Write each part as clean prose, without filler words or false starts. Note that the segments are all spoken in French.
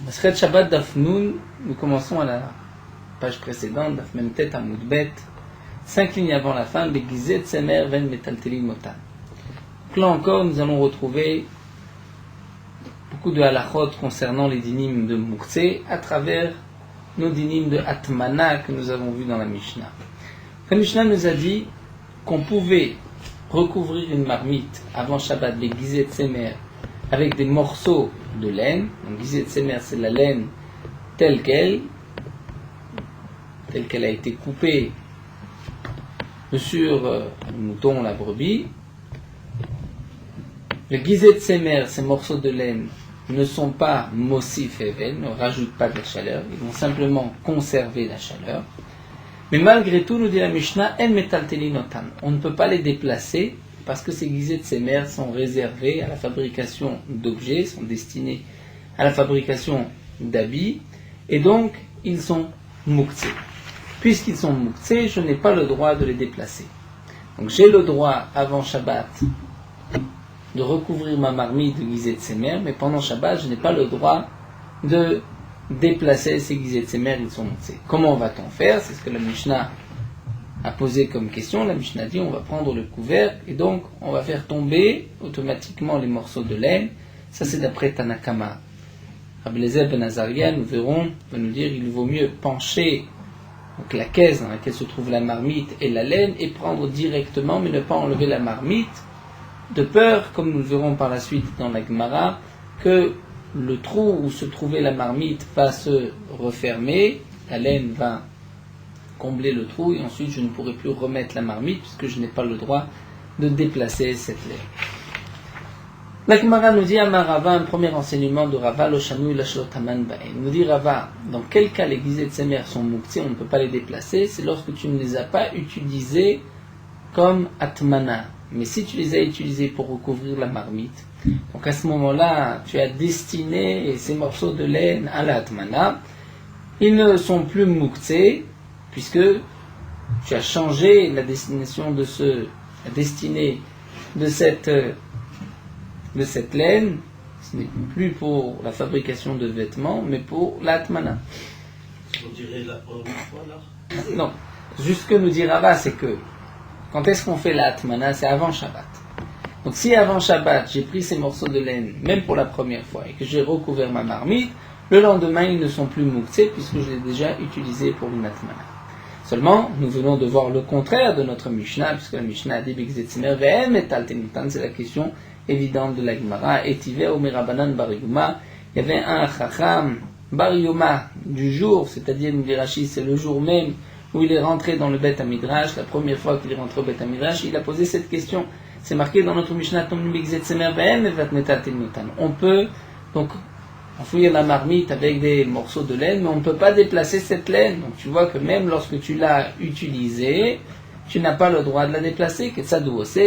Masret Shabbat Daf Nun, nous commençons à la page précédente, Daf Memtet Amud Bet, 5 lignes avant la fin, Begizet Tsemer Ven Metalteli Motan. Donc là encore, nous allons retrouver beaucoup de halachot concernant les dinim de Mouktsé à travers nos dinim de Atmana que nous avons vus dans la Mishnah. La Mishnah nous a dit qu'on pouvait recouvrir une marmite avant Shabbat Begizet Tsemer avec des morceaux de laine. Donc Gizet Tsemer, c'est la laine telle qu'elle a été coupée sur le mouton, la brebis. Le Gizet Tsemer, ces morceaux de laine, ne sont pas Mossif Evel, ne rajoutent pas de la chaleur, ils vont simplement conserver la chaleur. Mais malgré tout, nous dit la Mishnah, En Metalteli Notan, on ne peut pas les déplacer parce que ces Gizet Tsemer sont réservés à la fabrication d'objets, sont destinés à la fabrication d'habits, et donc ils sont Mouktsé. Puisqu'ils sont Mouktsé, je n'ai pas le droit de les déplacer. Donc j'ai le droit, avant Shabbat, de recouvrir ma marmite de Gizet Tsemer, mais pendant Shabbat, je n'ai pas le droit de déplacer ces Gizet Tsemer, ils sont Mouktsé. Comment va-t-on faire? C'est ce que la Mishnah a posé comme question. La Mishnah dit on va prendre le couvercle et donc on va faire tomber automatiquement les morceaux de laine. Ça c'est d'après Tanakama. Rabbi Eliezer ben Azariah, nous verrons, va nous dire il vaut mieux pencher donc la caisse dans laquelle se trouve la marmite et la laine et prendre directement mais ne pas enlever la marmite de peur, comme nous le verrons par la suite dans la Gemara, que le trou où se trouvait la marmite va se refermer, la laine va combler le trou et ensuite je ne pourrai plus remettre la marmite puisque je n'ai pas le droit de déplacer cette laine. La Gemara nous dit à Rava, un premier enseignement de Rava, Loshanu Lashlotaman Baen. Nous dit Rava, dans quel cas les Gizet Tsemer sont Mouktsé, on ne peut pas les déplacer, c'est lorsque tu ne les as pas utilisés comme Atmana. Mais si tu les as utilisés pour recouvrir la marmite, donc à ce moment-là, tu as destiné ces morceaux de laine à la Atmana, ils ne sont plus Mouktsé, puisque tu as changé la destination de la destinée de cette laine, ce n'est plus pour la fabrication de vêtements, mais pour l'atmana. On dirait la première fois là. Non, juste ce que nous dit Rava, c'est que quand est-ce qu'on fait l'atmana? C'est avant Shabbat. Donc si avant Shabbat, j'ai pris ces morceaux de laine, même pour la première fois, et que j'ai recouvert ma marmite, le lendemain, ils ne sont plus mouktsé, puisque je l'ai déjà utilisé pour une atmana. Seulement, nous venons de voir le contraire de notre Mishnah, puisque la Mishnah a dit Begizet Tsemer ve'en metalteli notan, c'est la question évidente de la Gemara. Etive umirabanan bar yuma, il y avait un chacham bar yuma du jour, c'est-à-dire nous dit Rashi, c'est le jour même où il est rentré dans le Bet Hamidrash, la première fois qu'il est rentré au Bet Hamidrash, il a posé cette question. C'est marqué dans notre Mishnah Begizet Tsemer ve'en metalteli notan. On peut donc enfouir la marmite avec des morceaux de laine, mais on ne peut pas déplacer cette laine. Donc tu vois que même lorsque tu l'as utilisée, tu n'as pas le droit de la déplacer.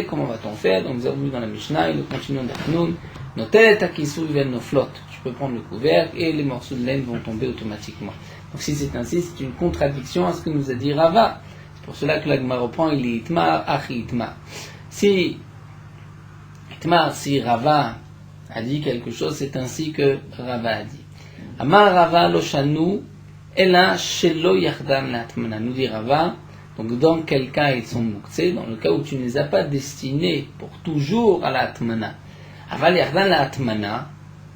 Comment va-t-on faire? Donc nous avons vu dans la Mishnah, et nous continuons d'Afnoun, nos têtes à qui soulèvent nos flottes. Tu peux prendre le couvercle et les morceaux de laine vont tomber automatiquement. Donc si c'est ainsi, c'est une contradiction à ce que nous a dit Rava. C'est pour cela que la Gemara reprend, il est Itmar, Achi Itmar. Si Rava a dit quelque chose, c'est ainsi que Rava a dit. Amar Rava loshanu ela shelo yachdan l'atmana. Nous dit Rava, donc dans quel cas ils sont mouktsé? Dans le cas où tu ne les as pas destinés pour toujours à l'atmana. Aval yachdan l'atmana,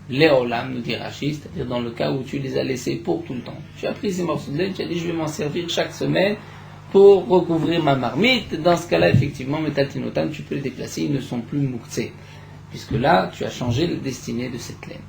leolam, nous dit Rashi, c'est-à-dire dans le cas où tu les as laissés pour tout le temps. Tu as pris ces morceaux de laine, tu as dit je vais m'en servir chaque semaine pour recouvrir ma marmite. Dans ce cas-là, effectivement, metalteli notan, tu peux les déplacer, ils ne sont plus mouktsé. Puisque là, tu as changé le destiné de cette laine.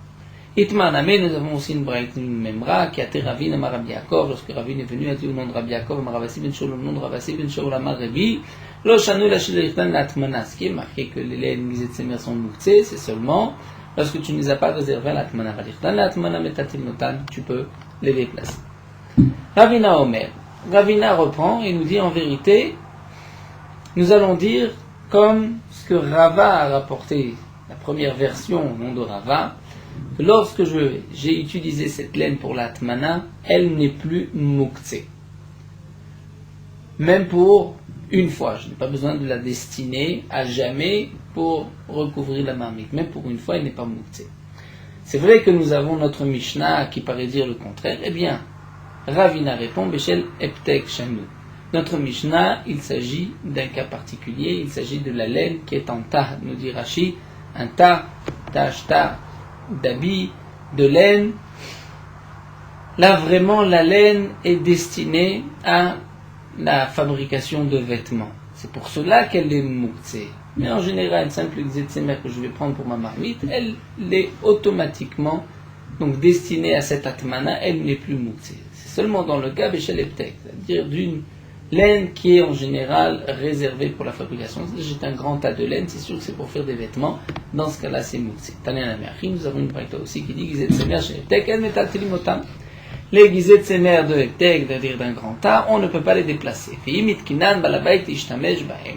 Itmar Namé, nous avons aussi une braït, une memra, qui a été Ravin Amar Rabbi Yaakov, lorsque Ravin est venu, a dit au nom de Rabbi Yaakov, Amar Ravasi ben Shaul, au nom de Ravasi ben Shaul Amar Rabbi, Lo Shanu la Shilirtan l'Atmana, ce qui est marqué que les laines Gizet Tsemer sont mouktsé, c'est seulement lorsque tu ne les as pas réservées à l'Atmana. L'Atmana Metalteli notan, tu peux les déplacer. Ravina Omer. Ravina reprend et nous dit en vérité, nous allons dire comme ce que Rava a rapporté, la première version au nom de Rava, que lorsque j'ai utilisé cette laine pour l'atmana, elle n'est plus mouktsé. Même pour une fois, je n'ai pas besoin de la destiner à jamais pour recouvrir la marmite. Même pour une fois, elle n'est pas mouktsé. C'est vrai que nous avons notre Mishnah qui paraît dire le contraire. Eh bien, Ravina répond, Beshel Eptek Shanu. Notre Mishnah, il s'agit d'un cas particulier, il s'agit de la laine qui est en tas, nous dit Rashi, un tas, tashta, d'habits, de laine. Là, vraiment, la laine est destinée à la fabrication de vêtements. C'est pour cela qu'elle est mouktsé. Mais en général, une simple xétsémer que je vais prendre pour ma marmite, elle est automatiquement donc destinée à cette atmana, elle n'est plus mouktsé. C'est seulement dans le cas béchel eptek, c'est-à-dire d'une laine qui est en général réservée pour la fabrication. J'ai un grand tas de laine, c'est sûr que c'est pour faire des vêtements. Dans ce cas-là, c'est mouktsé. Nous avons une braïta aussi qui dit xétsémer chez eptek, elle met al-tilimotam. Les guisettes sémères de Heptek, c'est-à-dire d'un grand tas, on ne peut pas les déplacer. Mais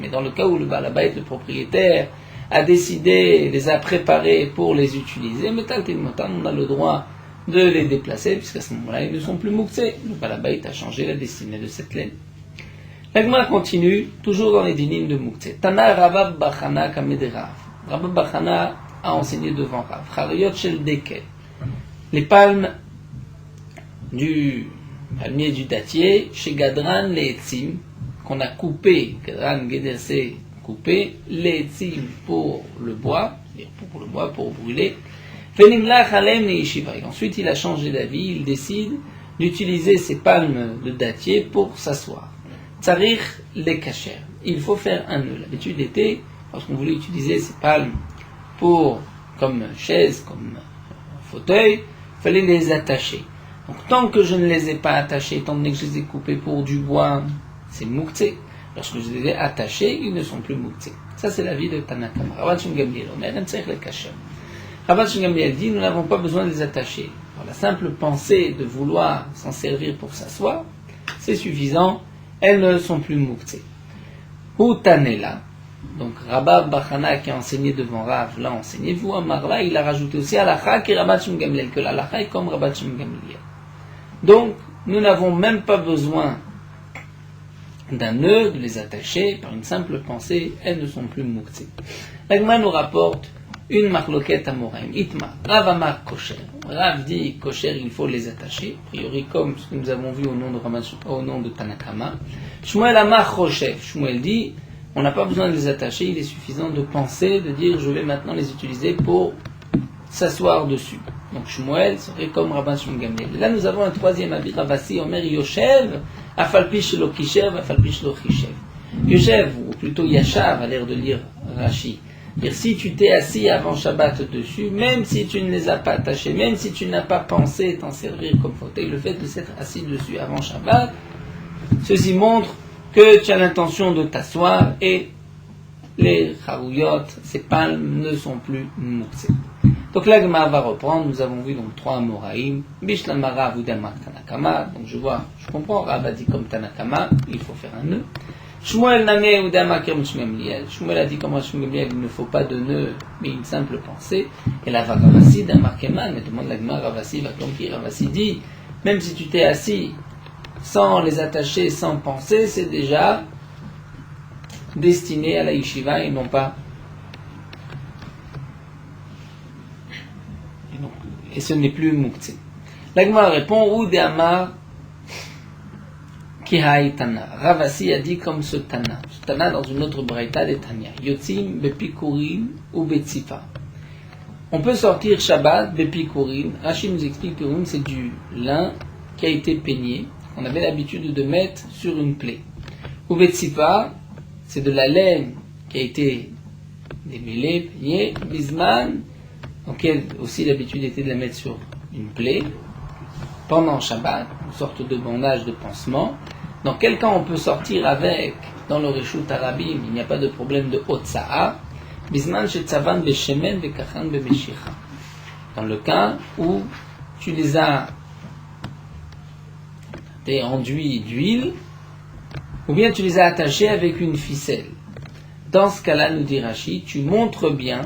dans le cas où le balabait, le propriétaire, a décidé, les a préparés pour les utiliser, on a le droit de les déplacer, puisqu'à ce moment-là, ils ne sont plus mouxés. Le balabait a changé la destinée de cette laine. L'agma continue, toujours dans les dynimes de Mouktsé. Tana Rabab Bachana Kamederav. Rabab Bachana a enseigné devant Rav. Charayot Shel Deke. Les palmes du palmier du dattier, chez Gadran les etzim, qu'on a coupé, Gadran Gederse coupé, les etzim pour le bois, pour brûler, Fenimlach Alem les yeshiva. Et ensuite il a changé d'avis, il décide d'utiliser ces palmes de dattier pour s'asseoir. Tsarich les kacher. Il faut faire un nœud. L'habitude était, lorsqu'on voulait utiliser ces palmes pour, comme chaise, comme fauteuil, il fallait les attacher. Donc, tant que je ne les ai pas attachés, étant donné que je les ai coupés pour du bois, c'est mouktsé. Lorsque je les ai attachés, ils ne sont plus mouktsé. Ça, c'est l'avis de Tanakama. Rabban Shimon Gamliel, Rabban Shimon Gamliel dit, nous n'avons pas besoin de les attacher. Alors, la simple pensée de vouloir s'en servir pour s'asseoir, c'est suffisant, elles ne sont plus mouktsé. Ou Tanela, donc Rabba Bachana qui a enseigné devant Rav, l'a enseigné, vous, Amarla, il a rajouté aussi Alacha qui est Rabban Shimon Gamliel, que l'Alacha est comme Rabban Shimon Gamliel. Donc, nous n'avons même pas besoin d'un nœud, de les attacher par une simple pensée, elles ne sont plus mouktsé. L'Agma nous rapporte une marloquette à Moraim. Itma, Rav Amar kosher. Rav dit kosher, il faut les attacher, a priori comme ce que nous avons vu au nom de Tanakama. Shmuel Amar Choshev. Shmuel dit, on n'a pas besoin de les attacher, il est suffisant de penser, de dire je vais maintenant les utiliser pour s'asseoir dessus. Donc Shmuel serait comme Rabban Shimon Gamliel. Là nous avons un troisième avis, Ravasi Omer Yoshev, Afalpish lo Kishev, Afalpish lo Chishev. Yoshev, ou plutôt Yashav, a l'air de lire Rashi. Dire si tu t'es assis avant Shabbat dessus, même si tu ne les as pas attachés, même si tu n'as pas pensé t'en servir comme fauteuil, le fait de s'être assis dessus avant Shabbat, ceci montre que tu as l'intention de t'asseoir et les charouyot, ces palmes ne sont plus mouxées. Donc l'agma va reprendre, nous avons vu donc trois Amoraïm, Bishlamara Vudama Tanakama, donc je comprends, Rav a dit comme Tanakama, il faut faire un nœud. Shmuel Name Udama Kerm Shmuel. Shmuel a dit comme Shmuel, il ne faut pas de nœud, mais une simple pensée. Et la Ravasi d'un Markeman, mais demande l'agma, Ravasi va comme qui Ravasi dit, même si tu t'es assis sans les attacher, sans penser, c'est déjà destiné à la yeshiva et non pas. Et ce n'est plus mouktsé. L'agma répond, ou de Amar Kihai Tana. Ravasi a dit comme ce Tana. Ce Tana dans une autre braïta des Tanya. Yotzim bepikurim ou betsifa. On peut sortir Shabbat bepikurim. Rashi nous explique que c'est du lin qui a été peigné. On avait l'habitude de mettre sur une plaie. Ou betsifa, c'est de la laine qui a été démêlée, peignée. Bisman, donc aussi l'habitude était de la mettre sur une plaie pendant Shabbat, une sorte de bandage de pansement. Dans quel cas on peut sortir avec, dans le Reshut Arabim, il n'y a pas de problème de Otsa'a, Bisman Shetzavan Beshemen Bekachan Bemeshicha. Dans le cas où tu les as enduits d'huile, ou bien tu les as attachés avec une ficelle. Dans ce cas-là, nous dit Rashi, tu montres bien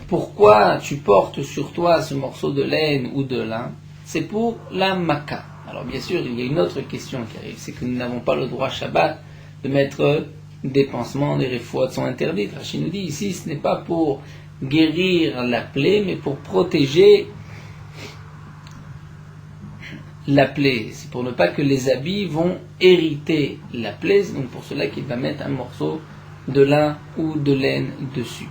pourquoi tu portes sur toi ce morceau de laine ou de lin. C'est pour la maca. Alors bien sûr, il y a une autre question qui arrive, c'est que nous n'avons pas le droit Shabbat de mettre des pansements, des réfouates sont interdites. Rashi nous dit ici, ce n'est pas pour guérir la plaie, mais pour protéger la plaie. C'est pour ne pas que les habits vont hériter la plaie. C'est donc pour cela qu'il va mettre un morceau de lin ou de laine dessus.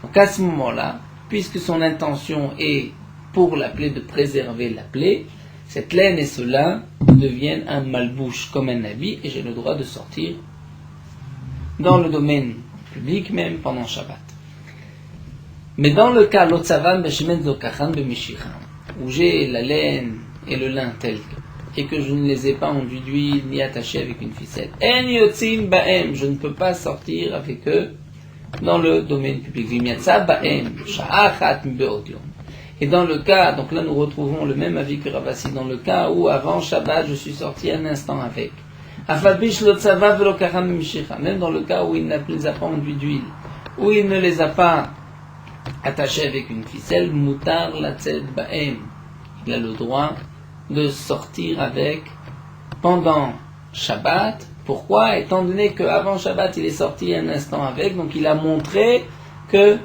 Donc à ce moment-là, puisque son intention est pour la plaie de préserver la plaie, cette laine et ce lin deviennent un malbouche comme un habit et j'ai le droit de sortir dans le domaine public même pendant Shabbat. Mais dans le cas où j'ai la laine et le lin tel que, et que je ne les ai pas enduits d'huile ni attachés avec une ficelle, je ne peux pas sortir avec eux dans le domaine public. Et dans le cas, donc là nous retrouvons le même avis que Ravasi, dans le cas où avant Shabbat je suis sorti un instant avec. Même dans le cas où il ne les a pas enduits d'huile, où il ne les a pas attachés avec une ficelle, mutar latzed ba'em. Il a le droit de sortir avec pendant Shabbat. Pourquoi? Étant donné qu'avant Shabbat il est sorti un instant avec, donc il a montré que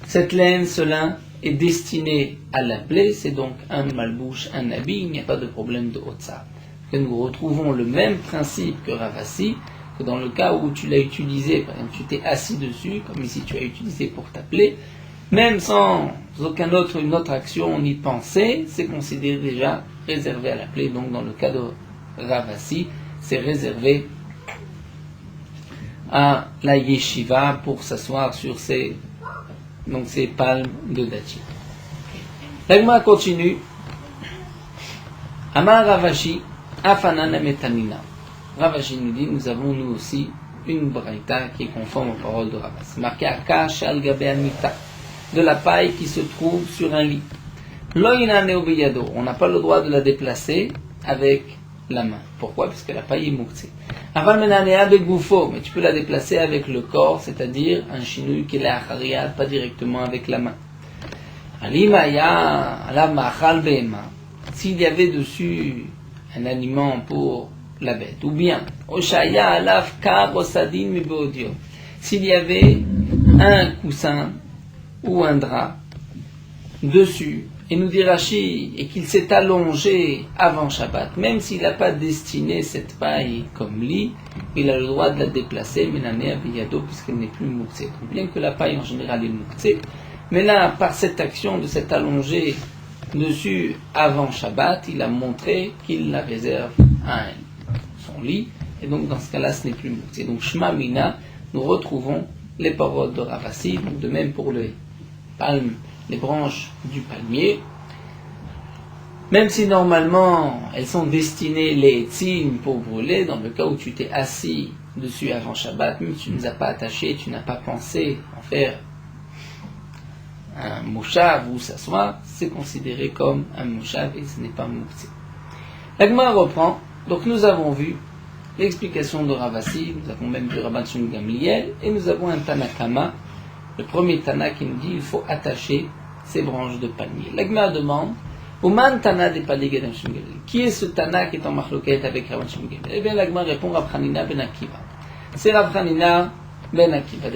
cette laine, ce lin est destiné à la plaie, c'est donc un malbouche, un habit, il n'y a pas de problème de Otsa. Nous retrouvons le même principe que Ravasi, que dans le cas où tu l'as utilisé, par exemple tu t'es assis dessus, comme ici tu as utilisé pour ta plaie, même sans une autre action ni pensée, c'est considéré déjà réservé à la plaie. Donc dans le cas de Ravasi, c'est réservé à la yeshiva pour s'asseoir sur ces palmes de dattier. L'agma continue. Amar Ravashi, Afanana Metanina. Ravashi nous dit, nous avons nous aussi une braïta qui est conforme aux paroles de Ravasi. Marqué Akash al Gabe Amita, de la paille qui se trouve sur un lit. Loïna Neobeyado, on n'a pas le droit de la déplacer avec la main. Pourquoi? Parce que la paille est mouktsé. Aval menanea de goufo, mais tu peux la déplacer avec le corps, c'est-à-dire un chinouille qui est la hariyat, pas directement avec la main. Alimaya, alav ma'achal behema, s'il y avait dessus un aliment pour la bête, ou bien, oshaya alav kar osadin mibeodio, s'il y avait un coussin ou un drap dessus, et nous dit Rashi, et qu'il s'est allongé avant Shabbat, même s'il n'a pas destiné cette paille comme lit, il a le droit de la déplacer, menané abiyado, puisqu'elle n'est plus mouktsé. Bien que la paille en général est mouktsé, mais là, par cette action de s'être allongé dessus avant Shabbat, il a montré qu'il la réserve à son lit, et donc dans ce cas-là, ce n'est plus mouktsé. Donc Shema Mina, nous retrouvons les paroles de Ravasi, donc de même pour les palmes, les branches du palmier, même si normalement elles sont destinées les etzim pour brûler, dans le cas où tu t'es assis dessus avant Shabbat, même si tu ne les as pas attachées, tu n'as pas pensé en faire un mouchav ou s'asseoir, c'est considéré comme un mouchav et ce n'est pas mouktsé. La Gemara reprend, donc nous avons vu l'explication de Ravasi, nous avons même vu Rabban Shimon Gamliel, et nous avons un Tanakama, le premier Tana qui nous dit qu'il faut attacher ces branches de palmier. La Gemara demande, Uman Tana de Paligad Shimon Gamliel, qui est ce Tana qui est en marloquette avec Rabban Shimon Gamliel? Eh bien la Gemara répond Rav Hanina ben Akiva. C'est Rav Hanina ben Akiva,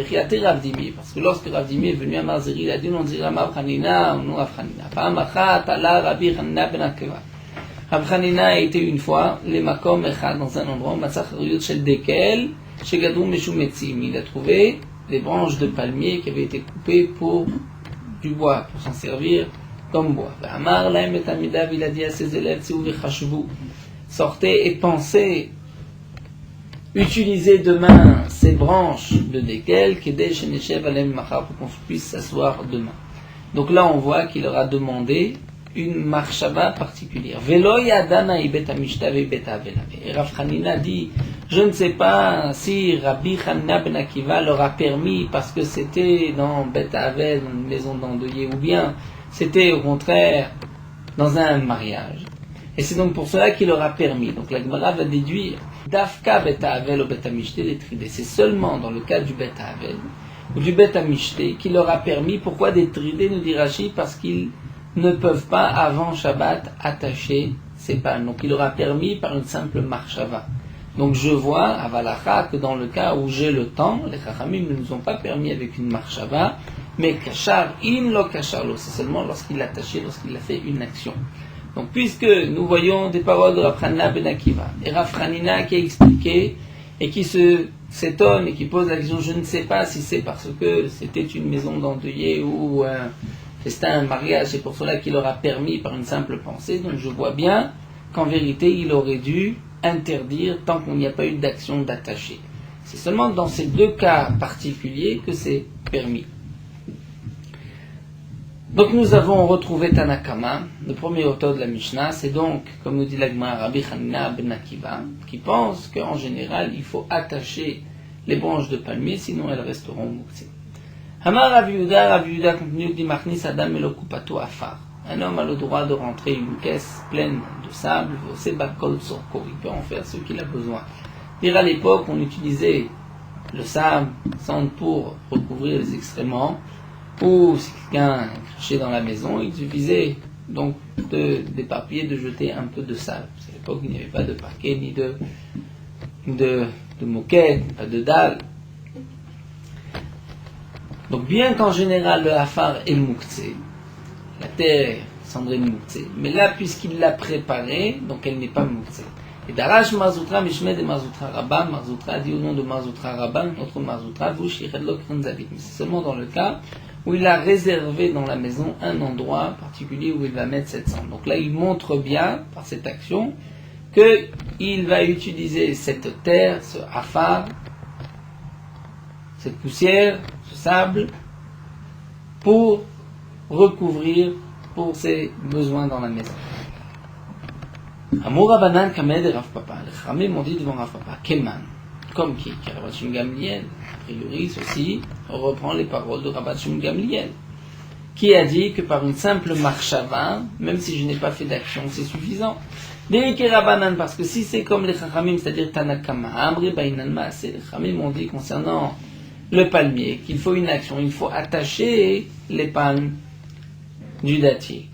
Rav Dimi, parce que lorsque Rav Dimi est venu à Marzeri, il a dit on dira Rav Hanina ou non Rav Hanina. Pa'amachat ala Rabbi Hanina ben Akiva. Rav Hanina a été une fois, les makom echad, dans un endroit, Matzach Riyot Shel Dekel, chez Gadou Meshum Metzim. Il a trouvé des branches de palmier qui avaient été coupées pour du bois, pour s'en servir comme bois. Amar lahem et amidav, il a dit à ses élèves, sortez et pensez, utilisez demain ces branches de Dekel, Kedesh Neshev Alem Machar, pour qu'on puisse s'asseoir demain. Donc là on voit qu'il leur a demandé une marchava particulière. Velo yadana ibet amishta veibet avel. Et Rav Hanina dit, je ne sais pas si Rabbi Hanina ben Akiva leur a permis parce que c'était dans Bet Avel, dans une maison d'endeuillé, ou bien c'était au contraire dans un mariage. Et c'est donc pour cela qu'il leur a permis. Donc la Gemara va déduire Dafka Bet Avel au Bet Amishte des tridés. C'est seulement dans le cas du Bet Avel ou du Bet Amishte qu'il leur a permis. Pourquoi des tridés, nous dit Rashi? Parce qu'ils ne peuvent pas avant Shabbat attacher ces palmes. Donc il leur a permis par une simple marchava. Donc je vois à Valacha que dans le cas où j'ai le temps, les Chachamim ne nous ont pas permis avec une marchava, mais Kachar, in lo Kachar lo, c'est seulement lorsqu'il l'a attaché, lorsqu'il a fait une action. Donc puisque nous voyons des paroles de Rav Hanina ben Akiva, et Rav Hanina qui a expliqué, et qui s'étonne et qui pose la question, je ne sais pas si c'est parce que c'était une maison d'endeuillés ou c'était un mariage, c'est pour cela qu'il leur a permis par une simple pensée, donc je vois bien qu'en vérité il aurait dû interdire tant qu'on n'y a pas eu d'action d'attacher. C'est seulement dans ces deux cas particuliers que c'est permis. Donc nous avons retrouvé Tanakama, le premier auteur de la Mishnah, c'est donc, comme nous dit l'Agma, Rabbi Hanina ben Akiva, qui pense qu'en général il faut attacher les branches de palmier, sinon elles resteront mouxées. Hamar Rav Yehuda continue dit Machnis Adam Melokupato Afar. Un homme a le droit de rentrer une caisse pleine de sable, il peut en faire ce qu'il a besoin. Dire à l'époque, on utilisait le sable pour recouvrir les excréments, ou si quelqu'un crachait dans la maison, il suffisait donc d'éparpiller, de jeter un peu de sable. À l'époque, il n'y avait pas de parquet, ni de moquette, pas de dalle. Donc bien qu'en général le hafar est mouktsé, la terre cendrée mouktsé, mais là puisqu'il l'a préparée, donc elle n'est pas mouktsé. Et Darash Marzoutra Mishme de Marzoutra Rabba, Marzoutra dit au nom de Marzoutra Rabba, notre Marzoutra, vous Shiredlo Krenzalit. Mais c'est seulement dans le cas où il a réservé dans la maison un endroit particulier où il va mettre cette cendre. Donc là il montre bien, par cette action, qu'il va utiliser cette terre, ce hafar, cette poussière, ce sable, pour recouvrir pour ses besoins dans la maison. Amour Rabanan Kamed et Rav Papa. Les Chachamim m'ont dit devant Rav Papa, Keman, comme qui Rav Shimon Gamliel. A priori, ceci reprend les paroles de Rav Shimon Gamliel, qui a dit que par une simple marchava, même si je n'ai pas fait d'action, c'est suffisant. Dériké Rabanan, parce que si c'est comme les Chachamim, c'est-à-dire Tanakama, Amri Bainan Maase, les Chachamim m'ont dit concernant le palmier, qu'il faut une action, il faut attacher les palmes du dattier.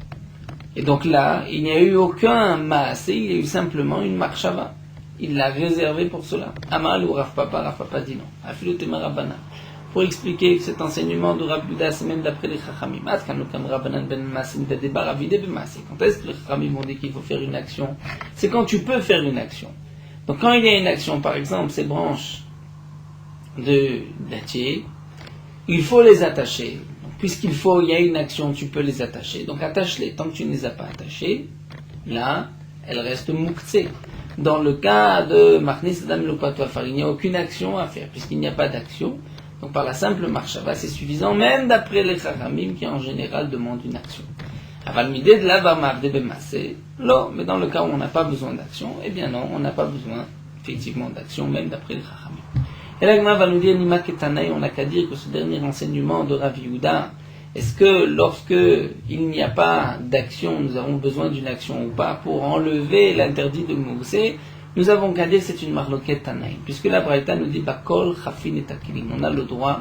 Et donc là, il n'y a eu aucun maasé, il y a eu simplement une marchava. Il l'a réservé pour cela. Amal ou Rav Papa dit non. Afilu Tema Rabbana. Pour expliquer que cet enseignement de Rav Yehuda, c'est même d'après les Chachamim. Quand est-ce que les Chachamim ont dit qu'il faut faire une action? C'est quand tu peux faire une action. Donc quand il y a une action, par exemple, ces branches de dattier, il faut les attacher. Donc, il y a une action, tu peux les attacher. Donc attache-les. Tant que tu ne les as pas attachées, là, elles restent mouktsé. Dans le cas de Machnis Adam Melokupato Afar, il n'y a aucune action à faire, puisqu'il n'y a pas d'action. Donc par la simple marchava, c'est suffisant, même d'après les Chachamim qui en général demandent une action. Aval midé de la bamavde bemassé, non, mais dans le cas où on n'a pas besoin d'action, eh bien non, on n'a pas besoin effectivement d'action, même d'après les Chachamim. Et l'Agma va nous dire, Nima Ketanaï, on n'a qu'à dire que ce dernier enseignement de Rav Yehuda, est-ce que lorsque il n'y a pas d'action, nous avons besoin d'une action ou pas pour enlever l'interdit de Moussé, nous avons qu'à dire que c'est une marloquette Tanaï, puisque la Braïta nous dit, Bakol, Chafin et Takilim, on a le droit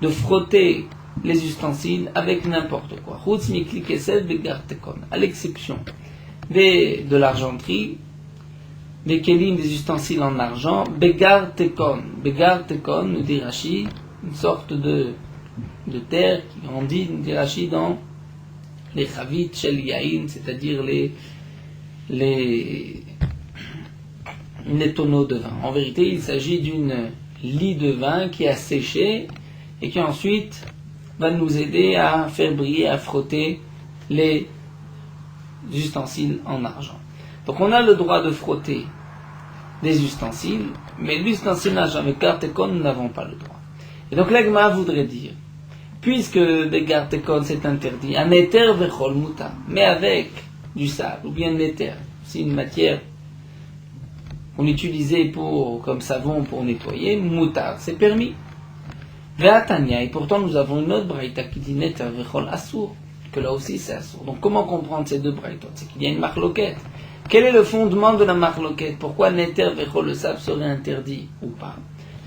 de frotter les ustensiles avec n'importe quoi. Chutz mikli kesef begar tekon, à l'exception de l'argenterie, des kelim, des ustensiles en argent, begar tekon. Begar tekon, nous dit Rashi, une sorte de terre qui grandit, nous dit Rashi, dans les chavit shel yain, c'est-à-dire les tonneaux de vin. En vérité, il s'agit d'une lie de vin qui a séché et qui ensuite va nous aider à faire briller, à frotter les ustensiles en argent. Donc on a le droit de frotter des ustensiles, mais l'ustensile en argent avec gartekon, nous n'avons pas le droit. Et donc l'Agma voudrait dire, puisque des gartekon c'est interdit, un éther vechol muta, mais avec du sable, ou bien un éther, c'est une matière qu'on utilisait comme savon pour nettoyer, muta, c'est permis. Ve'atania, et pourtant nous avons une autre braïta qui dit neter vechol assour, que là aussi c'est assour. Donc comment comprendre ces deux braïtot? C'est qu'il y a une marloquette. Quel est le fondement de la marloquette? Pourquoi neter vechol le sable serait interdit ou pas?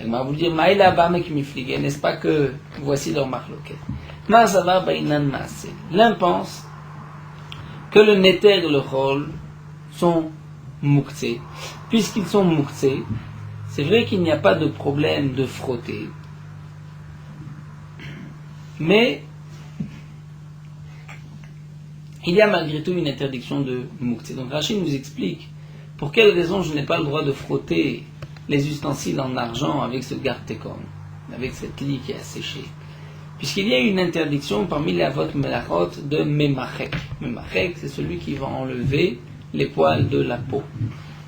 Elle m'a voulu dire, maïla bamek miflige, n'est-ce pas que voici leur marloquette? Ma'azavar bainan maase. L'un pense que le neter et le chol sont mouktsé. Puisqu'ils sont mouktsé, c'est vrai qu'il n'y a pas de problème de frotter, mais il y a malgré tout une interdiction de mouktsé. Donc Rachid nous explique pour quelle raison je n'ai pas le droit de frotter les ustensiles en argent avec ce gartekon, avec cette lie qui est asséchée. Puisqu'il y a une interdiction parmi les avot melachot de memachek. Memachek, c'est celui qui va enlever les poils de la peau.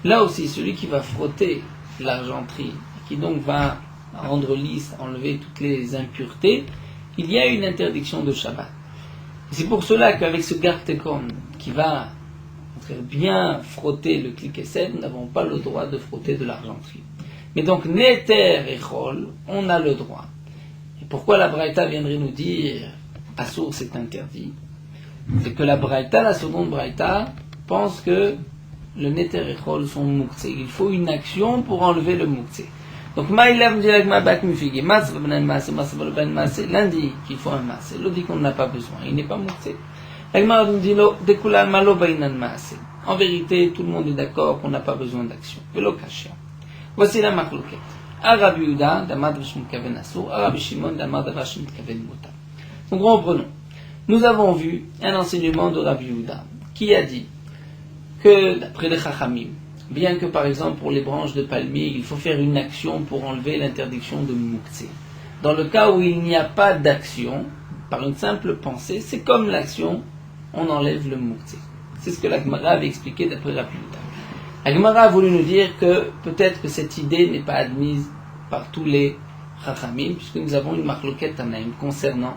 Là aussi, celui qui va frotter l'argenterie, qui donc va rendre lisse, enlever toutes les impuretés, il y a une interdiction de Shabbat. C'est pour cela qu'avec ce gartekon qui va bien frotter le kli-kesed, nous n'avons pas le droit de frotter de l'argenterie. Mais donc, neter et chol, on a le droit. Et pourquoi la Braïta viendrait nous dire Assour c'est interdit? C'est que la Braïta, la seconde Braïta, pense que le neter et chol sont mouktsé. Il faut une action pour enlever le mouktsé. Donc, maïlav dit avec ma bak mufigi, mas v'bnen masse, mas v'bnen masse, lundi qu'il faut un masse. L'autre dit qu'on n'a pas besoin, il n'est pas mouktsé. L'agmara nous dit dekula malo bainan masse. En vérité, tout le monde est d'accord qu'on n'a pas besoin d'action. Velo kashia. Voici la marloquette. Rabbi Yehuda, d'Amad Rashim Kaven Assour, Rabbi Shimon, d'Amad Rashim Kaven Mutar. Donc reprenons. Nous avons vu un enseignement de Rabbi Yehuda qui a dit que, d'après les Chachamim, bien que par exemple pour les branches de palmier, il faut faire une action pour enlever l'interdiction de mouktsé. Dans le cas où il n'y a pas d'action, par une simple pensée, c'est comme l'action, on enlève le mouktsé. C'est ce que la Gemara avait expliqué d'après Rabbi Yehuda. La Gemara a voulu nous dire que peut-être que cette idée n'est pas admise par tous les Chachamim, puisque nous avons une marloquette tanaïm concernant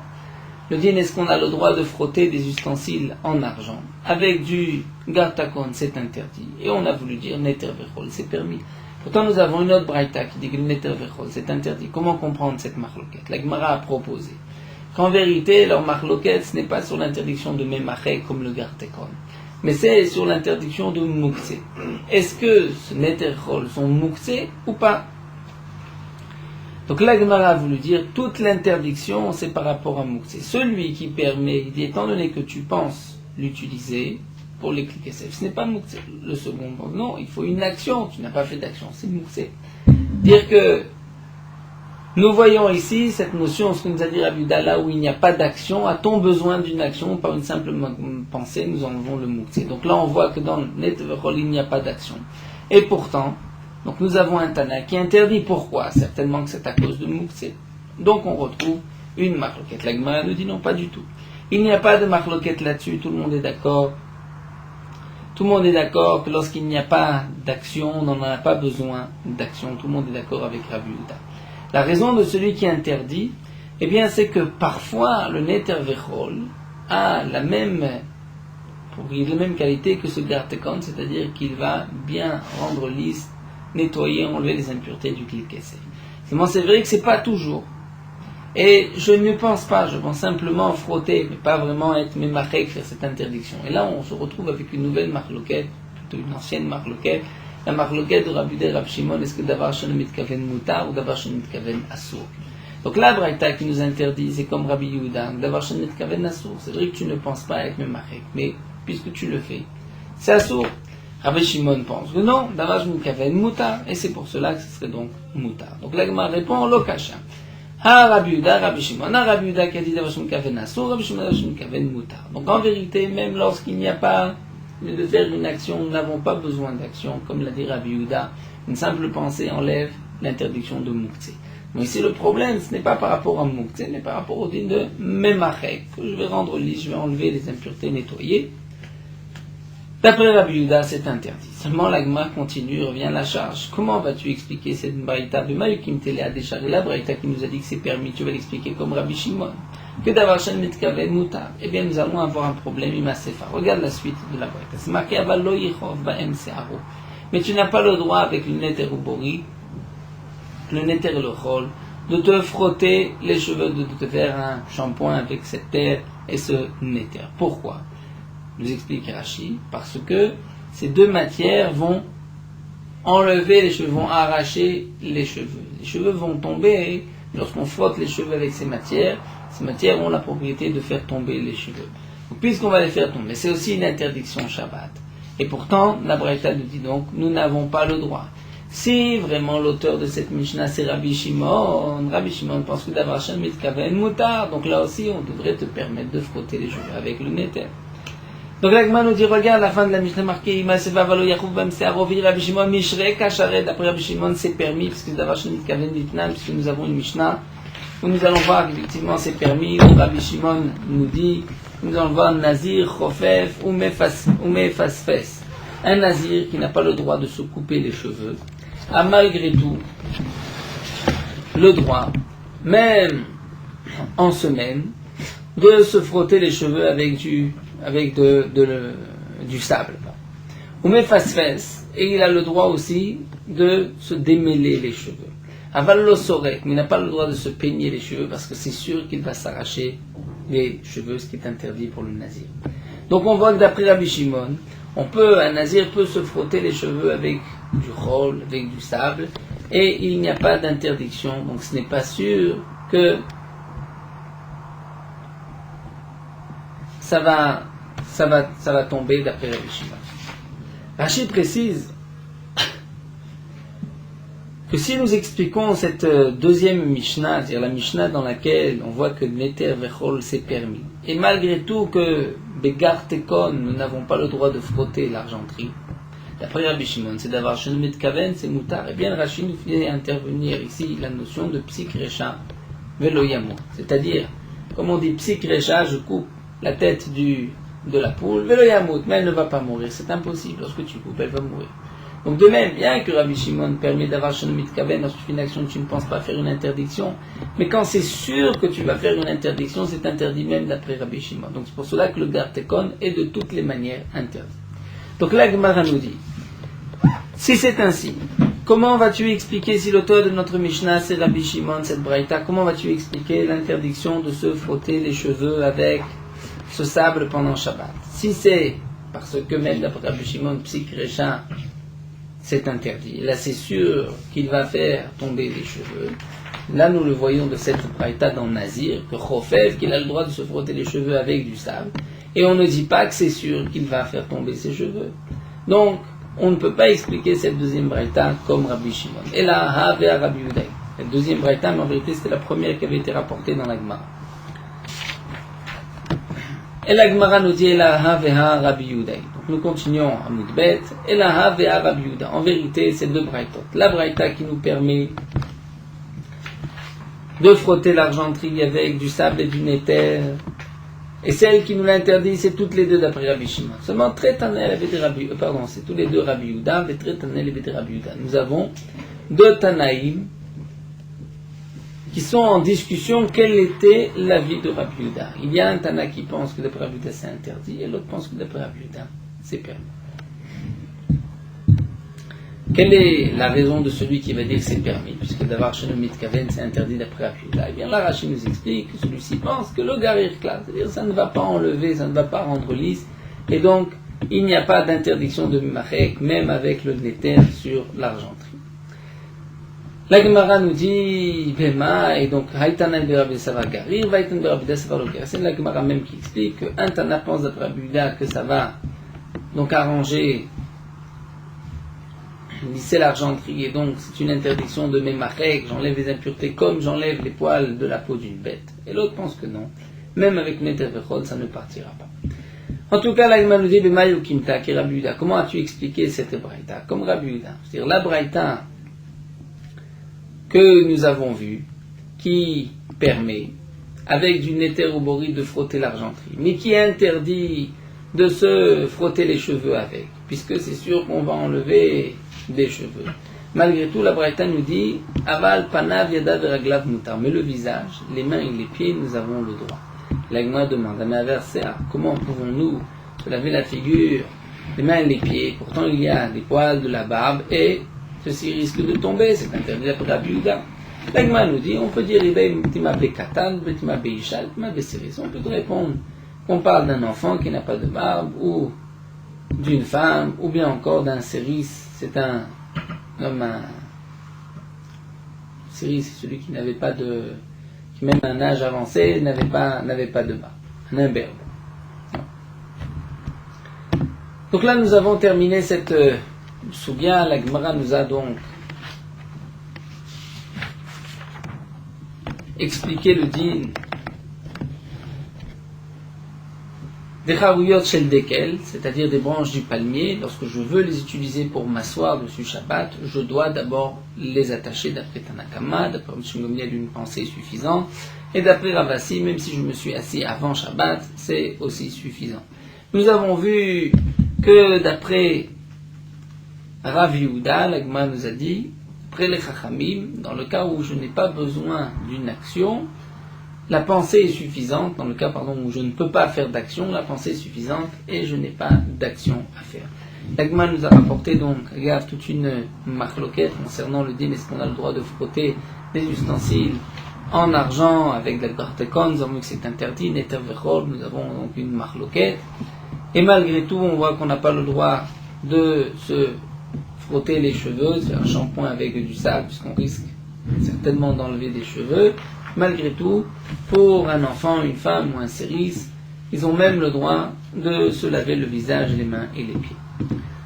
le din, est-ce qu'on a le droit de frotter des ustensiles en argent avec du gartakon, c'est interdit, et on a voulu dire neter vechol, c'est permis. Pourtant nous avons une autre braïta qui dit que le neter vechol, c'est interdit. Comment comprendre cette marloquette? La Gemara a proposé qu'en vérité leur marloquette ce n'est pas sur l'interdiction de memachek comme le gartakon, mais c'est sur l'interdiction de mouktsé. Est-ce que ce neter vechol sont mouktsé ou pas? Donc la Gemara a voulu dire toute l'interdiction c'est par rapport à mouktsé. Celui qui permet, il dit étant donné que tu penses l'utiliser pour les kli-kesed, ce n'est pas mouktsé. Le second, non, il faut une action, tu n'as pas fait d'action, c'est mouktsé. Dire que nous voyons ici cette notion, ce que nous a dit Rabbi Yehuda, là où il n'y a pas d'action, a-t-on besoin d'une action par une simple pensée, nous enlevons le mouktsé. Donc là on voit que dans le neter vechol il n'y a pas d'action. Et pourtant, donc nous avons un Tana qui interdit. Pourquoi? Certainement que c'est à cause de mouktsé. Donc on retrouve une marloquette. La Gemara nous dit non, pas du tout. Il n'y a pas de marloquette là-dessus, tout le monde est d'accord. Tout le monde est d'accord que lorsqu'il n'y a pas d'action, on n'en a pas besoin d'action. Tout le monde est d'accord avec Rabbi Yehuda. La raison de celui qui interdit, eh bien c'est que parfois le neter vechol a la même qualité que ce gartekon, c'est-à-dire qu'il va bien rendre lisse, nettoyer, enlever les impuretés du kli-kesed. C'est vrai que c'est pas toujours. Et je ne pense pas, je pense simplement frotter, mais pas vraiment être memachek, faire cette interdiction. Et là, on se retrouve avec une nouvelle marloquette, plutôt une ancienne marloquette, la marloquette de Rabbi Yehuda et Rabbi Shimon, est-ce que davar shene mitkaven mutar ou davar shene mitkaven assour? Donc la braïta qui nous interdit, c'est comme Rabbi Yehuda, davar shene mitkaven assour. C'est vrai que tu ne penses pas être memachek, mais puisque tu le fais, c'est assour. Rabbi Shimon pense que non, davar shene mitkaven mutar, et c'est pour cela que ce serait donc mutar. Donc la Gemara répond lo kasha. Ha Rabbi Yehuda, Rabbi Shimon, Rabbi Yehuda qui a dit davar shene mitkaven assour, Rabbi Shimon davar shene mitkaven mutar. Donc en vérité, même lorsqu'il n'y a pas de faire une action, nous n'avons pas besoin d'action, comme l'a dit Rabbi Yehuda. Une simple pensée enlève l'interdiction de mouktsé. Mais ici le problème, ce n'est pas par rapport à mouktsé, mais par rapport au din de memachek, que je vais rendre lisse, je vais enlever les impuretés, nettoyer. D'après Rabbi Yehuda, c'est interdit. Seulement la Gemara continue, revient à la charge. Comment vas-tu expliquer cette braïta de Maïkim Télé à décharger la braïta qui nous a dit que c'est permis? Tu vas l'expliquer comme Rabbi Shimon. Que d'avoir shen mitkaven mutar. Eh bien, nous allons avoir un problème, imasefa. Regarde la suite de la braïta. C'est marqué avalo yichov ba'em se'aro. Mais tu n'as pas le droit avec le neter ubori, le neter le chol, de te frotter les cheveux, de te faire un shampoing avec cette terre et ce neter. Pourquoi? Nous explique Rashi, parce que ces deux matières vont enlever les cheveux, vont arracher les cheveux. Les cheveux vont tomber, et lorsqu'on frotte les cheveux avec ces matières ont la propriété de faire tomber les cheveux. Donc, puisqu'on va les faire tomber, c'est aussi une interdiction Shabbat. Et pourtant, la Braïta nous dit donc, nous n'avons pas le droit. Si vraiment l'auteur de cette Mishnah c'est Rabbi Shimon pense que d'avoir Shem Mitkaven Moutar, donc là aussi on devrait te permettre de frotter les cheveux avec le Neter. Donc l'Agma nous dit, regarde la fin de la Mishnah marquée, Rabbi Shimon Mishrei Kasharet, d'après Rabbi Shimon c'est permis, puisque d'avoir Shem Mitkaven Mitnan, puisque nous avons une Mishnah, où nous allons voir qu'effectivement c'est permis, où Rabbi Shimon nous dit, nous allons voir Nazir, Chofef, ou Mefasfes. Un Nazir qui n'a pas le droit de se couper les cheveux, a malgré tout le droit, même en semaine, de se frotter les cheveux avec du sable. Ou Mefasfes, et il a le droit aussi de se démêler les cheveux. Aval lo sorek, mais il n'a pas le droit de se peigner les cheveux parce que c'est sûr qu'il va s'arracher les cheveux, ce qui est interdit pour le nazir. Donc on voit que d'après Rabbi Shimon, un nazir peut se frotter les cheveux avec du chol, avec du sable, et il n'y a pas d'interdiction. Donc ce n'est pas sûr que ça va tomber d'après Rabbi Shimon. Rachid précise que si nous expliquons cette deuxième Mishnah, c'est-à-dire la Mishnah dans laquelle on voit que Neter Vechol c'est permis, et malgré tout que Begar Tekon, nous n'avons pas le droit de frotter l'argenterie, d'après Rabbi Shimon, c'est d'avoir Shenet Kaven, c'est Moutar, et bien Rachid nous fait intervenir ici la notion de Psik Recha Velo Yamo, c'est-à-dire, comme on dit Psik Recha, je coupe la tête de la poule, Velo Yamot, mais elle ne va pas mourir, c'est impossible, lorsque tu coupes, elle va mourir. Donc de même, bien que Rabbi Shimon permet d'avoir Shenet Mitkaven, lorsque tu fais une action, tu ne penses pas faire une interdiction, mais quand c'est sûr que tu vas faire une interdiction, c'est interdit même d'après Rabbi Shimon. Donc c'est pour cela que le Gartekon est de toutes les manières interdit. Donc là, Gemara nous dit, si c'est ainsi, comment vas-tu expliquer, si l'auteur de notre Mishnah c'est Rabbi Shimon, cette Braïta, comment vas-tu expliquer l'interdiction de se frotter les cheveux avec ce sable pendant Shabbat? Si c'est parce que même d'après Rabbi Shimon, Psik Recha, c'est interdit. Là, c'est sûr qu'il va faire tomber les cheveux. Là, nous le voyons de cette braïta dans Nazir, que Chofev, qu'il a le droit de se frotter les cheveux avec du sable. Et on ne dit pas que c'est sûr qu'il va faire tomber ses cheveux. Donc, on ne peut pas expliquer cette deuxième braïta comme Rabbi Shimon. Et là, Havea Rabbi Uday. La deuxième braïta, mais en vérité, c'était la première qui avait été rapportée dans la Gemara. Et la Gemara nous dit, Elaha veha Rabbi Uday. Nous continuons à Moudbet. Elaha veha Rabbi Uday. En vérité, c'est deux braïtot. La braïta qui nous permet de frotter l'argenterie avec du sable et du néter. Et celle qui nous l'interdit, c'est toutes les deux d'après Rabbi Shimon. Seulement, c'est tous les deux Rabbi Uda, et Tretanel et Rabbi Uda. Nous avons deux Tanaïm qui sont en discussion quel était l'avis de Rabbi Uda. Il y a un Tana qui pense que d'après Rabbi Uda c'est interdit, et l'autre pense que d'après Rabbi Uda c'est permis. Quelle est la raison de celui qui va dire que c'est permis, puisque d'avoir Shenet Mitkaven c'est interdit d'après Rabbi Uda? Eh bien là, Rashi nous explique que celui-ci pense que le garir classe, c'est-à-dire ça ne va pas enlever, ça ne va pas rendre lisse, et donc il n'y a pas d'interdiction de Mimachek, même avec le néter sur l'argenterie. La Gemara nous dit Bema, et donc Haïtana el Rabbi Savar Garir, Haïtana el Rabbi Savar Loker. C'est la Gemara même qui explique qu'un Tana pense d'après Rabbi Uda que ça va donc arranger, lisser l'argenterie, et donc c'est une interdiction de Memachek, j'enlève les impuretés comme j'enlève les poils de la peau d'une bête. Et l'autre pense que non, même avec Neter Vechol, ça ne partira pas. En tout cas, la Gemara nous dit Bema Yukimta, qui est Rabbi Uda. Comment as-tu expliqué cette Braïta? Comme Rabbi Uda, c'est-à-dire la Braïta que nous avons vu, qui permet, avec du nétéroboride, de frotter l'argenterie, mais qui interdit de se frotter les cheveux avec, puisque c'est sûr qu'on va enlever des cheveux. Malgré tout, la Braïta nous dit Aval, Panav, Yada, Veraglav, Mutar. Mais le visage, les mains et les pieds, nous avons le droit. La Gemara demande à Maverser, comment pouvons-nous se laver la figure, les mains et les pieds? Pourtant, il y a des poils, de la barbe, et ceci risque de tomber, c'est interdit d'après Rabbi Uda. La Gemara nous dit, on peut dire, on peut te répondre qu'on parle d'un enfant qui n'a pas de barbe, ou d'une femme, ou bien encore d'un céris, c'est un homme, céris, c'est celui qui n'avait pas de, qui même à un âge avancé, n'avait pas de barbe, un imberbe. Donc là, nous avons terminé cette Sougia. La Gemara nous a donc expliquer le din des charouyot shel dekel, c'est-à-dire des branches du palmier. Lorsque je veux les utiliser pour m'asseoir dessus Shabbat, je dois d'abord les attacher d'après Tanakama, d'après M. Gomliel, une pensée suffisante, et d'après Ravasi, même si je me suis assis avant Shabbat, c'est aussi suffisant. Nous avons vu que d'après Rav Yehuda, l'Agma nous a dit, après les Chachamim, dans le cas où je n'ai pas besoin d'une action, la pensée est suffisante. Dans le cas où je ne peux pas faire d'action, la pensée est suffisante et je n'ai pas d'action à faire. L'Agma nous a rapporté donc, regarde, toute une marloquette concernant le din, est-ce qu'on a le droit de frotter des ustensiles en argent avec de la gartekon, nous avons vu que c'est interdit, neter vechol, nous avons donc une marloquette. Et malgré tout, on voit qu'on n'a pas le droit de se frotter les cheveux, de faire un shampoing avec du sable, puisqu'on risque certainement d'enlever des cheveux. Malgré tout, pour un enfant, une femme ou un séris, ils ont même le droit de se laver le visage, les mains et les pieds.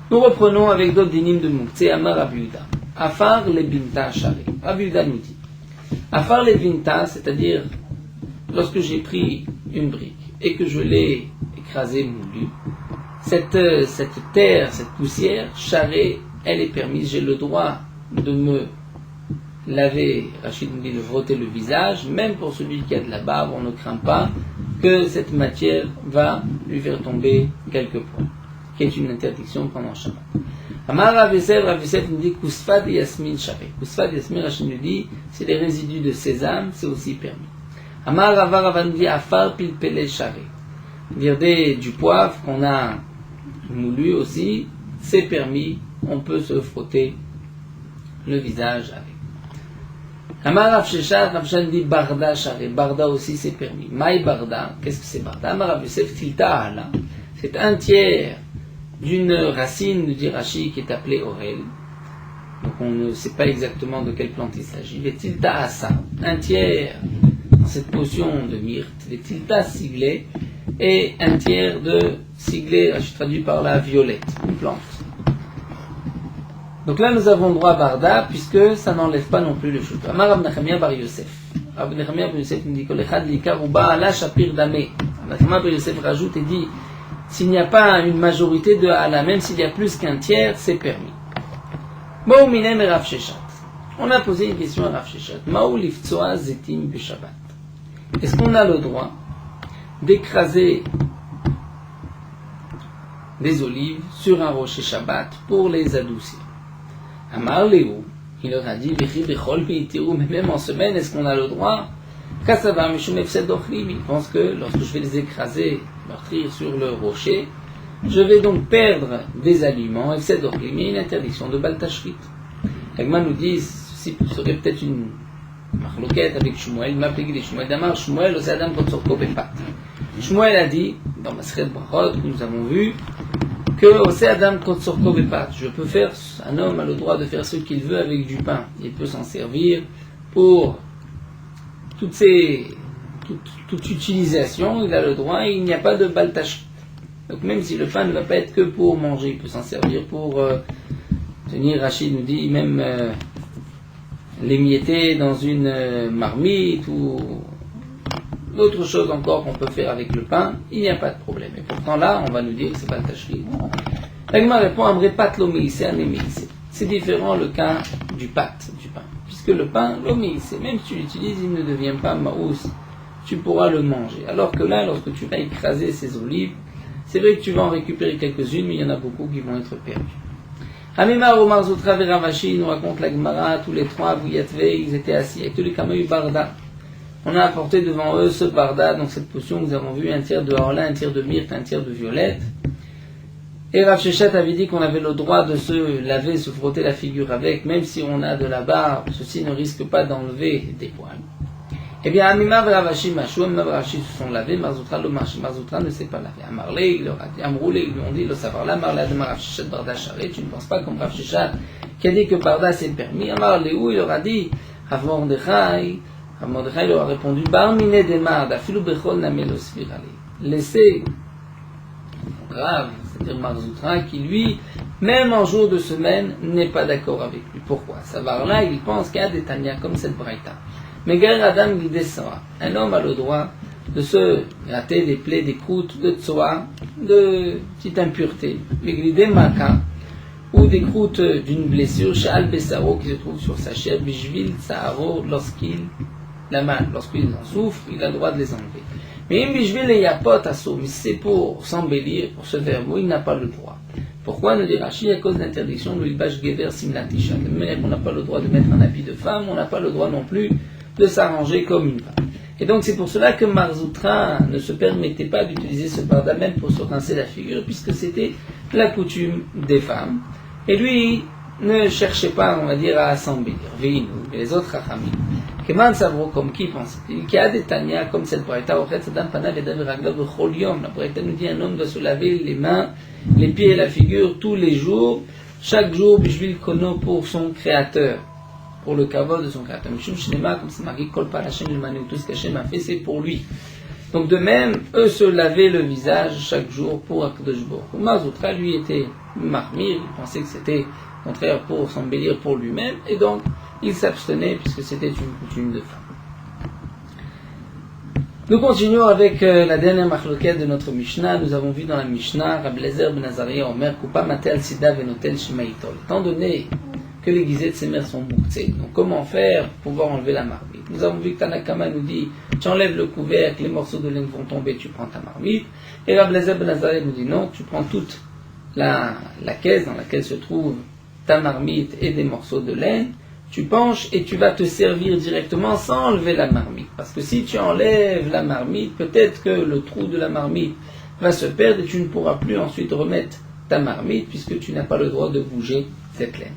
Nous reprenons avec d'autres dinim de Moukhtse, Amar Rav Yehuda. Afar le binta shari. Rav Yehuda nous dit, Afar le binta, c'est-à-dire, lorsque j'ai pris une brique et que je l'ai écrasée, moulue, cette terre, cette poussière, charrée, elle est permise, j'ai le droit de me laver, Rachid nous dit de frotter le visage, même pour celui qui a de la barbe, on ne craint pas que cette matière va lui faire tomber quelques points, qui est une interdiction pendant Shabbat. Amar Rav Yosef nous dit Kusfat Yasmin Sharé. Kusfat Yasmin, Rachid nous dit, c'est les résidus de sésame, c'est aussi permis. Amar Rava nous dit Afar Pilpele Sharé. Dire du poivre qu'on a moulu aussi, c'est permis, on peut se frotter le visage avec. Amar Rav Sheshat dit Barda Sharé. Barda aussi c'est permis. Maï Barda, qu'est-ce que c'est Barda? Amar Rav Yosef Tilta Ala. C'est un tiers d'une racine, nous dit Rashi, qui est appelée Orel. Donc on ne sait pas exactement de quelle plante il s'agit. Les Tilta Asa, un tiers dans cette potion de myrte. Les Tilta Siglé et un tiers de Siglé, je traduis par la violette, une plante. Donc là, nous avons droit à Barda, puisque ça n'enlève pas non plus le choutou. Amar Rav Nachamia bar Yosef. Rav Nachamia bar Yosef nous dit que l'echad likar uba ala shapir damé. Rav Nachamia bar Yosef rajoute et dit, s'il n'y a pas une majorité de ala, même s'il y a plus qu'un tiers, c'est permis. Bon, minem et Rav Sheshat. On a posé une question à Rav Sheshat. Maou liftsoa zetim b'Shabbat. Est-ce qu'on a le droit d'écraser des olives sur un rocher Shabbat pour les adoucir? Amar Léo, il leur a dit, mais même en semaine, est-ce qu'on a le droit? Il pense que lorsque je vais les écraser, meurtrir sur le rocher, je vais donc perdre des aliments, il y a une interdiction de Baltashrit. Agma nous dit, ceci serait peut-être une marloquette avec Shmuel, il m'a appelé des Shmuel d'Amar, Shmuel, aussi Adam Kotsorko Bepat. Shmuel a dit, dans Masret Brachot, nous avons vu, que Ose Adam Kotsorko Bepat, je peux faire, un homme a le droit de faire ce qu'il veut avec du pain. Il peut s'en servir pour toute utilisation, il a le droit et il n'y a pas de baltach. Donc même si le pain ne va pas être que pour manger, il peut s'en servir pour tenir, Rachid nous dit, même l'émietter dans une marmite ou d'autres choses encore qu'on peut faire avec le pain, il n'y a pas de problème. Et pourtant là, on va nous dire que c'est pas le tachri. L'agma répond, Amré pat l'oméissé, anéméissé. C'est différent le cas du pat, du pain. Puisque le pain, l'oméissé, même si tu l'utilises, il ne devient pas maous, tu pourras le manger. Alors que là, lorsque tu vas écraser ces olives, c'est vrai que tu vas en récupérer quelques-unes, mais il y en a beaucoup qui vont être perdues. Hamimar Omar Zotra Veravashi nous raconte la Gemara, tous les trois, Bouyatve, ils étaient assis avec tous les Kamayu Barda. On a apporté devant eux ce barda, donc cette potion, nous avons vu un tiers de orla, un tiers de myrte, un tiers de violette. Et Rav Sheshat avait dit qu'on avait le droit de se laver, se frotter la figure avec, même si on a de la barbe, ceci ne risque pas d'enlever des poils. Eh bien, Amima Veravashi Mashou, Amima Veravashi se sont lavés, Marzoutra ne s'est pas lavé. Amarlé, il leur a dit, Amroulé, ils lui ont dit, le savoir là, Amarlé, Adama Rav Sheshat Barda Charé, tu ne penses pas comme Rav Sheshat qui a dit que Barda c'est permis. Amarlé, où il leur a dit, Rav Mordechai, Mordechai leur a répondu, Barmine Demar, Afilou Bechol Namelos Virale. Laissez Rav, c'est-à-dire Marzoutra, qui lui, même en jour de semaine, n'est pas d'accord avec lui. Pourquoi? Savoir là, il pense qu'il y a des Tanya comme cette Braïta. Megarer Adam Glidesara. Un homme a le droit de se gratter des plaies, des croûtes de tsoa, de petites impuretés. Glidé Maka, ou des croûtes d'une blessure, Sha'al Bessaro, qui se trouve sur sa chair, Bishvil Tsaharo, lorsqu'il en souffre, il a le droit de les enlever. Mais Bishvil et Yapot Asso, mais c'est pour s'embellir, pour se faire beau, il n'a pas le droit. Pourquoi nous dit Rashi? À cause de l'interdiction de l'Ilbash Gever Simlatisha. De manière qu'on n'a pas le droit de mettre un habit de femme, on n'a pas le droit non plus de s'arranger comme une femme. Et donc c'est pour cela que Marzoutra ne se permettait pas d'utiliser ce barda même pour se rincer la figure, puisque c'était la coutume des femmes. Et lui ne cherchait pas, on va dire, à s'embellir. Veinu, et les autres Chachamim. Keman Savro, comme qui pense-t-il? Qui a des Tania, comme cette Braïta, Ochet Sadam Pana Vedav Raglav Chol Yom. La Braïta nous dit un homme doit se laver les mains, les pieds et la figure tous les jours, chaque jour, Bishvil Kono pour son créateur, pour le kavod de son créateur. Mishum Shnema, comme c'est marqué, Kol Par Hashem Ilmanu, tout ce qu'Hashem a fait, c'est pour lui. Donc de même, eux se lavaient le visage chaque jour pour Akadosh Baruch Hu. Marzoutra, lui, était marmire, il pensait que c'était au contraire pour s'embellir pour lui-même, et donc il s'abstenait puisque c'était une coutume de femme. Nous continuons avec la dernière machloket de notre Mishnah. Nous avons vu dans la Mishnah, Rabbi Eliezer ben Azariah Omer, Kupa Matel Sida Venotel Shemaitol. Étant donné que les guisets de ses mères sont bouctées, donc comment faire pour pouvoir enlever la marmite? Nous avons vu que Tanakama nous dit, tu enlèves le couvercle, les morceaux de laine vont tomber, tu prends ta marmite. Et Rabbi Eliezer ben Azariah nous dit non, tu prends toute la caisse dans laquelle se trouve ta marmite et des morceaux de laine, tu penches et tu vas te servir directement sans enlever la marmite. Parce que si tu enlèves la marmite, peut-être que le trou de la marmite va se perdre et tu ne pourras plus ensuite remettre ta marmite puisque tu n'as pas le droit de bouger cette laine.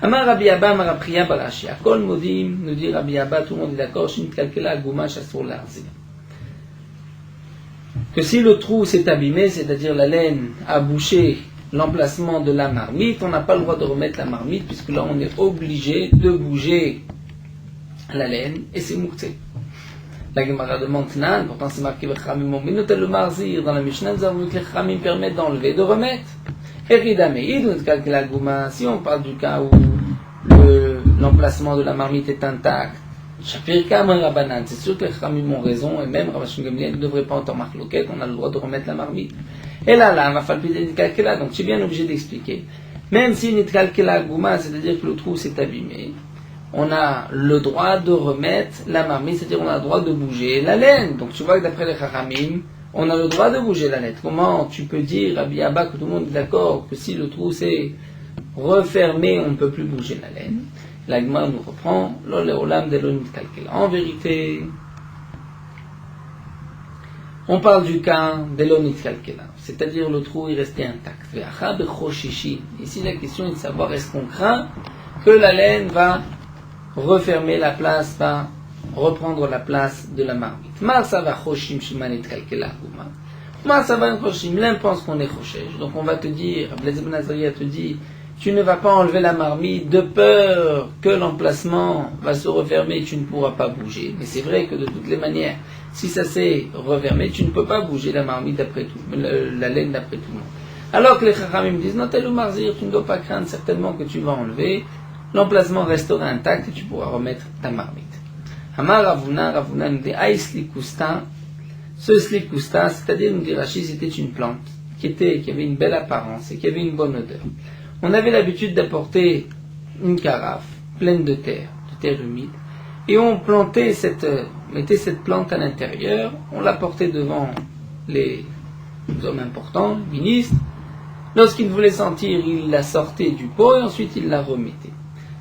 Amar Rabbi Abba, Amar Apriya Barashi. Akol Modim, nous dit Rabbi Abba, tout le monde est d'accord, Shin Kalkela Gumash Asur Larzir. Que si le trou s'est abîmé, c'est-à-dire la laine a bouché l'emplacement de la marmite, on n'a pas le droit de remettre la marmite, puisque là on est obligé de bouger la laine, et c'est mouktsé. La Gemara demande Nan, pourtant c'est marqué Vechamim Minotel le Marzir, dans la Mishnah, nous avons vu que les Chamim permettent d'enlever, de remettre. Si on parle du cas où l'emplacement de la marmite est intact, c'est sûr que les Chamim ont raison, et même Rabbi Gamliel ne devrait pas entendre marquer qu'on a le droit de remettre la marmite. Et là, ma falpide Nitkal donc je suis bien obligé d'expliquer. Même si Nitkal Kela Gouma, c'est-à-dire que le trou s'est abîmé, on a le droit de remettre la marmite, c'est-à-dire on a le droit de bouger la laine. Donc tu vois que d'après les Chachamim, on a le droit de bouger la laine. Comment tu peux dire, Rabbi Abba, que tout le monde est d'accord que si le trou s'est refermé, on ne peut plus bouger la laine? L'Agma nous reprend, L'Olam de Nitkal Kela. En vérité, on parle du cas d'Elonit Kalkela, c'est-à-dire le trou est resté intact. Ici la question est de savoir est-ce qu'on craint que la laine va refermer la place, va reprendre la place de la marmite. L'un pense qu'on est choshesh, donc on va te dire, Blaise Ben Azariah te dit, tu ne vas pas enlever la marmite de peur que l'emplacement va se refermer et tu ne pourras pas bouger. Mais c'est vrai que de toutes les manières, si ça s'est refermé, tu ne peux pas bouger la marmite d'après tout, la laine d'après tout le monde. Alors que les Chachamim disent, non, tel ou marzir, tu ne dois pas craindre certainement que tu vas enlever, l'emplacement restera intact et tu pourras remettre ta marmite. Amar Ravuna nous dit, Aïe Slikusta, ce Slikusta, c'est-à-dire nous dit Rashi, c'était une plante qui avait une belle apparence et qui avait une bonne odeur. On avait l'habitude d'apporter une carafe pleine de terre humide, et on mettait cette plante à l'intérieur, on la portait devant les hommes importants, les ministres. Lorsqu'ils voulaient sentir, ils la sortaient du pot et ensuite ils la remettaient.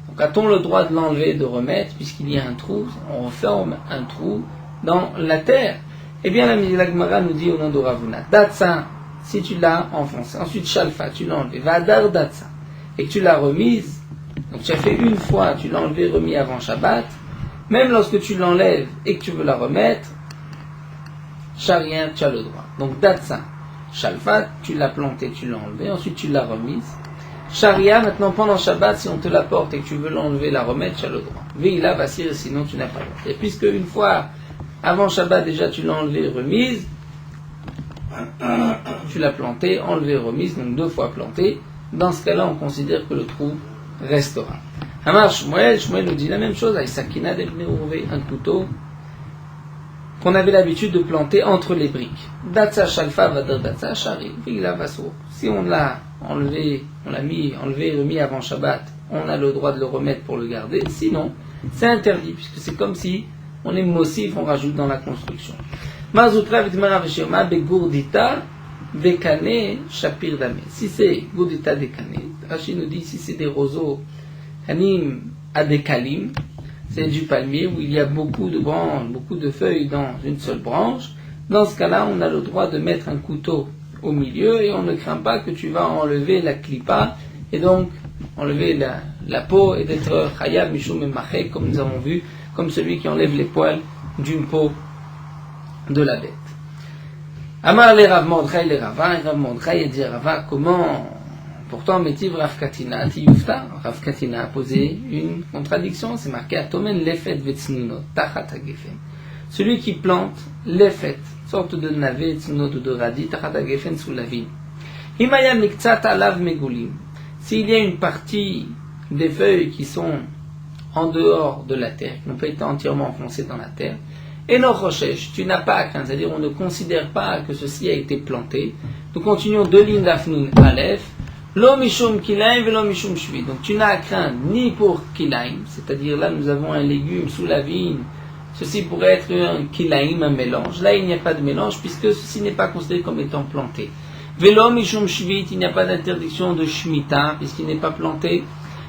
Donc a-t-on le droit de l'enlever, de remettre, puisqu'il y a un trou, on referme un trou dans la terre? Eh bien la Gemara nous dit au nom de Ravuna, Datsa, si tu l'as enfoncé, ensuite Shalfa, tu l'as enlevé, Vadar Datsa, et que tu l'as remise, donc tu as fait une fois, tu l'as enlevé, remis avant Shabbat, même lorsque tu l'enlèves et que tu veux la remettre, Charien, tu as le droit. Donc Datsa, Shalfa, tu l'as planté, tu l'as enlevé, ensuite tu l'as remise. Sharia, maintenant pendant Shabbat, si on te l'apporte et que tu veux l'enlever, la remettre, tu as le droit. Veila, Vassir, sinon tu n'as pas le droit. Et puisque une fois, avant Shabbat déjà tu l'as enlevé, remise, tu l'as planté, enlevé, remise, donc 2 fois planté, dans ce cas-là on considère que le trou restera. Amar Shmuel nous dit la même chose, Aïsakina d'Ebne Uruvé, un couteau qu'on avait l'habitude de planter entre les briques. Datsa Shalfa Vadar Datsa Shari, Vigla Vaso. Si on l'a enlevé, enlevé et remis avant Shabbat, on a le droit de le remettre pour le garder. Sinon, c'est interdit, puisque c'est comme si on est mossif, on rajoute dans la construction. Mazutra Vidmara Veshema Begourdita Dekane Shapir Dame. Si c'est Gourdita Dekane, Rachid nous dit si c'est des roseaux Hanim Adekalim, c'est du palmier où il y a beaucoup de branches, beaucoup de feuilles dans une seule branche. Dans ce cas-là, on a le droit de mettre un couteau au milieu et on ne craint pas que tu vas enlever la klipa et donc enlever la peau et d'être chayab mishum emaché, comme nous avons vu, comme celui qui enlève les poils d'une peau de la bête. Amar le Rav Mordechai le Rava, et Rav Mordechai dit Rava, comment pourtant Métiv Rav Katina Tiyufta, Rav Katina a posé une contradiction, c'est marqué Atomen lefet vetsnuno tachat hagefen. Celui qui plante lefet, sorte de navet tsnunot ou de radis tachat hagefen sous la vigne. Himaya miktsat alav megulim. S'il y a une partie des feuilles qui sont en dehors de la terre, qui n'ont pas été entièrement enfoncées dans la terre, et non rochesh, tu n'as pas à craindre, c'est-à-dire on ne considère pas que ceci a été planté. Nous continuons deux lignes d'Afnoun Aleph, Lo mishum kilaim velo mishum shvi. Donc tu n'as à craindre ni pour kilaim, c'est-à-dire là nous avons un légume sous la vigne, ceci pourrait être un kilaim, un mélange. Là il n'y a pas de mélange puisque ceci n'est pas considéré comme étant planté. Velo mishum shvit, il n'y a pas d'interdiction de shmita puisqu'il n'est pas planté.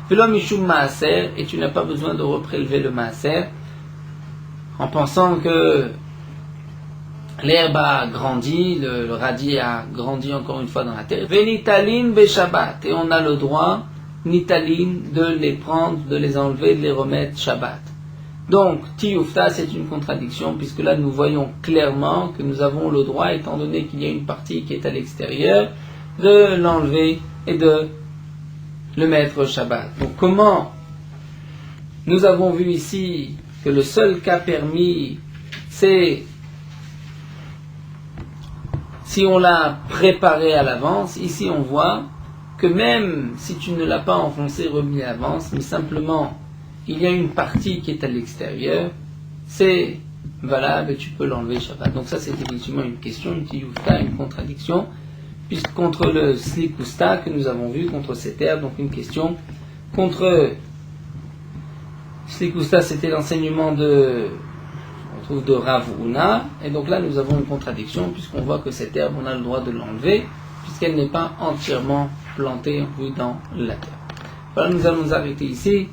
Velo mishum maaser, et tu n'as pas besoin de reprélever le maaser en pensant que l'herbe a grandi, le radis a grandi encore une fois dans la terre. Venitalin be Shabbat, et on a le droit, nitalin, de les prendre, de les enlever, de les remettre Shabbat. Donc, tiyufta, c'est une contradiction, puisque là nous voyons clairement que nous avons le droit, étant donné qu'il y a une partie qui est à l'extérieur, de l'enlever et de le mettre Shabbat. Donc comment nous avons vu ici que le seul cas permis, c'est si on l'a préparé à l'avance. Ici on voit que même si tu ne l'as pas enfoncé, remis à l'avance, mais simplement il y a une partie qui est à l'extérieur, c'est valable et tu peux l'enlever Shabbat. Donc ça c'est effectivement une question, une tiyufta, une contradiction, puisque contre le slikusta que nous avons vu, contre cette herbe, donc une question. Contre slikusta, c'était l'enseignement de Rav Huna, et donc là nous avons une contradiction puisqu'on voit que cette herbe on a le droit de l'enlever puisqu'elle n'est pas entièrement plantée dans la terre. Voilà, nous allons nous arrêter ici.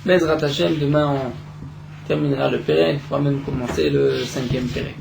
Bezrat Hashem, demain on terminera le Pérec, on va même commencer le 5e Pérec.